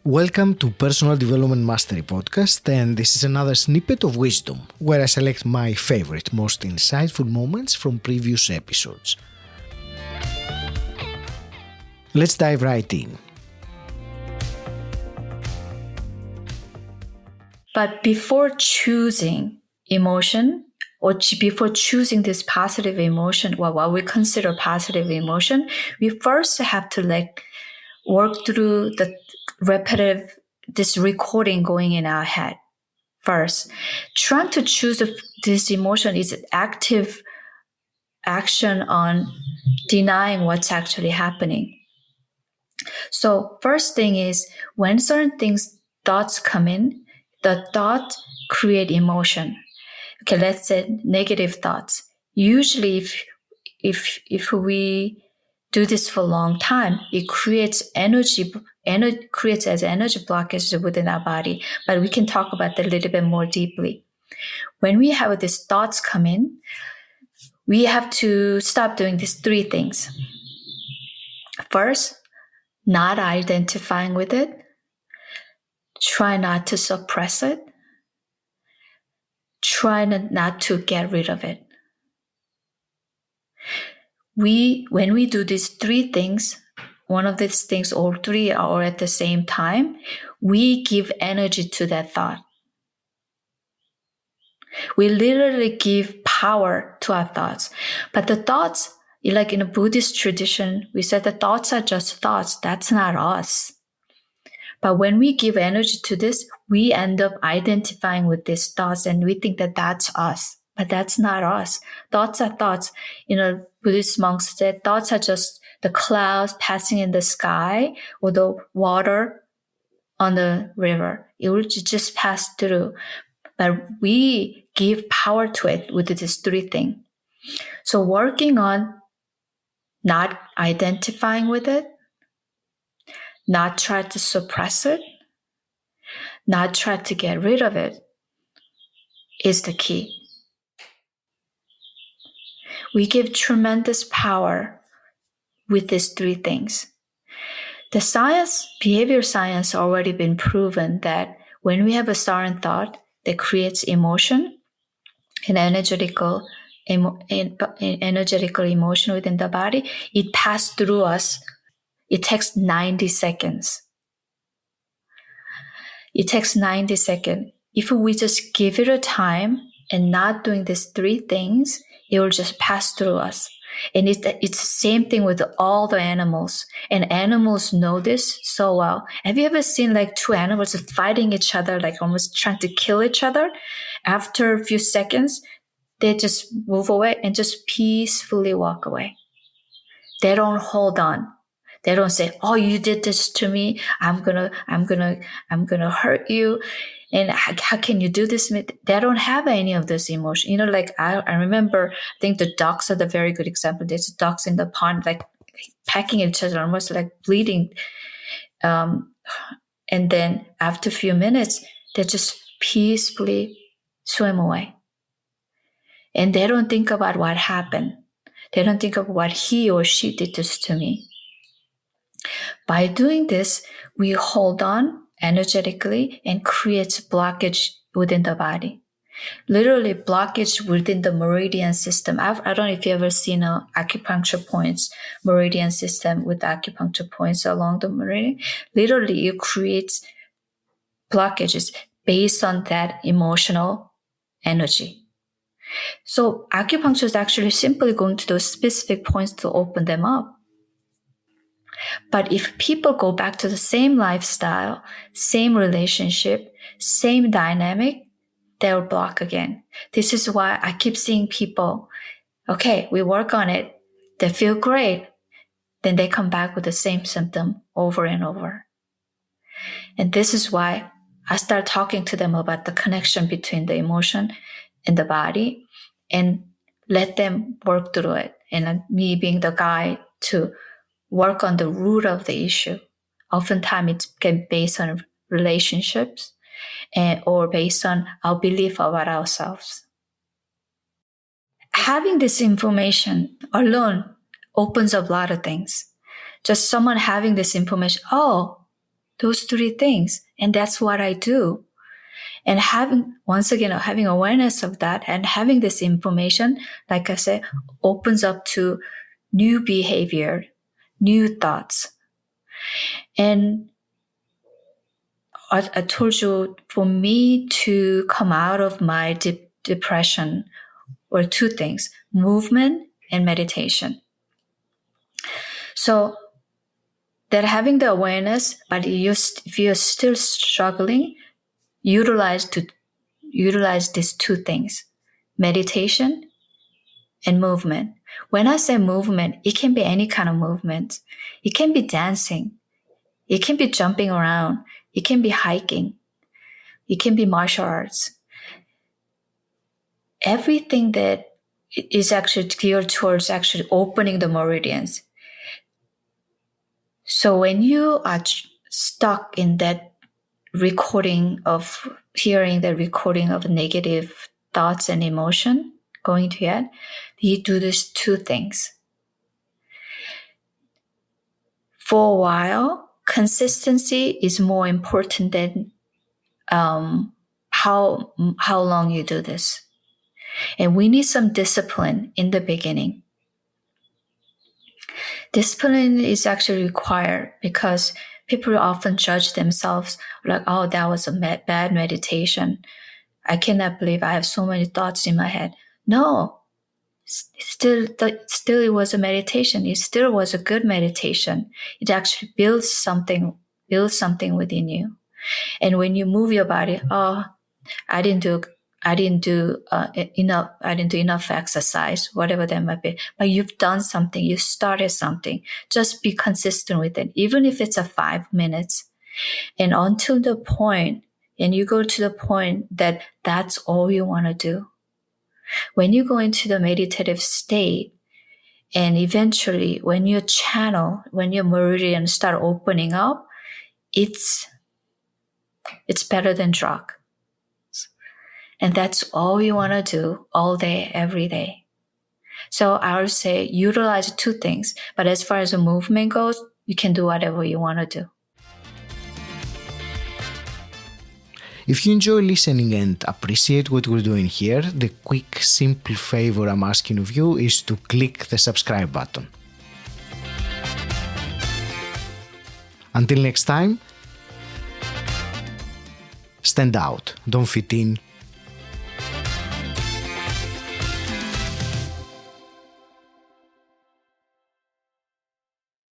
Welcome to Personal Development Mastery Podcast, and this is another snippet of wisdom, where I select my favorite, most insightful moments from previous episodes. Let's dive right in. But before choosing emotion, or before choosing this positive emotion, what we consider positive emotion, we first have to work through the repetitive, this recording going in our head first. Trying to choose this emotion is an active action on denying what's actually happening. So first thing is, when certain thoughts come in, the thought create emotion. Okay, let's say negative thoughts. Usually if we do this for a long time, it creates creates as energy blockage within our body. But we can talk about that a little bit more deeply. When we have these thoughts come in, we have to stop doing these three things. First, not identifying with it. Try not to suppress it. Try not to get rid of it. When we do these three things, one of these things, all three are at the same time, we give energy to that thought. We literally give power to our thoughts. But the thoughts, like in a Buddhist tradition, we said the thoughts are just thoughts. That's not us. But when we give energy to this, we end up identifying with these thoughts and we think that that's us. But that's not us. Thoughts are thoughts. Buddhist monks said thoughts are just the clouds passing in the sky or the water on the river. It will just pass through. But we give power to it with these three things. So working on not identifying with it, not try to suppress it, not try to get rid of it is the key. We give tremendous power with these three things. The behavior science already been proven that when we have a certain thought that creates emotion, an energetical emotion within the body, it passes through us. It takes 90 seconds. It takes 90 seconds. If we just give it a time and not doing these three things, it will just pass through us. And it's the same thing with all the animals. And animals know this so well. Have you ever seen two animals fighting each other, almost trying to kill each other? After a few seconds, they just move away and just peacefully walk away. They don't hold on. They don't say, "Oh, you did this to me. I'm gonna hurt you." And how can you do this? They don't have any of this emotion. I remember, I think the ducks are the very good example. There's ducks in the pond, pecking each other, almost bleeding. And then after a few minutes, they just peacefully swim away. And they don't think about what happened. They don't think of what he or she did this to me. By doing this, we hold on energetically and creates blockage within the body. Literally blockage within the meridian system. I don't know if you've ever seen acupuncture points, meridian system with acupuncture points along the meridian. Literally, it creates blockages based on that emotional energy. So acupuncture is actually simply going to those specific points to open them up. But if people go back to the same lifestyle, same relationship, same dynamic, they'll block again. This is why I keep seeing people, okay, we work on it, they feel great, then they come back with the same symptom over and over. And this is why I start talking to them about the connection between the emotion and the body and let them work through it. And me being the guide to work on the root of the issue. Oftentimes it's based on relationships or based on our belief about ourselves. Having this information alone opens up a lot of things. Just someone having this information, oh, Those three things. And that's what I do. And having awareness of that and having this information, like I said, opens up to new behavior, new thoughts. And I told you, for me to come out of my depression were two things: movement and meditation. So that having the awareness, but if you're still struggling, utilize these two things: meditation and movement. When I say movement, it can be any kind of movement. It can be dancing. It can be jumping around. It can be hiking. It can be martial arts. Everything that is actually geared towards actually opening the meridians. So when you are stuck in that hearing the recording of negative thoughts and emotion going to your head, you do these two things. For a while, consistency is more important than how long you do this. And we need some discipline in the beginning. Discipline is actually required because people often judge themselves like, oh, that was a bad meditation. I cannot believe I have so many thoughts in my head. No, still it was a meditation. It still was a good meditation. It actually builds something within you. And when you move your body, I didn't do enough exercise, whatever that might be. But you've done something. You started something. Just be consistent with it, even if it's 5 minutes. And until the point, and you go to the point that that's all you want to do. When you go into the meditative state, and eventually when your meridian start opening up, it's better than drug. And that's all you want to do all day, every day. So I would say utilize two things. But as far as the movement goes, you can do whatever you want to do. If you enjoy listening and appreciate what we're doing here, the quick, simple favor I'm asking of you is to click the subscribe button. Until next time, stand out, don't fit in,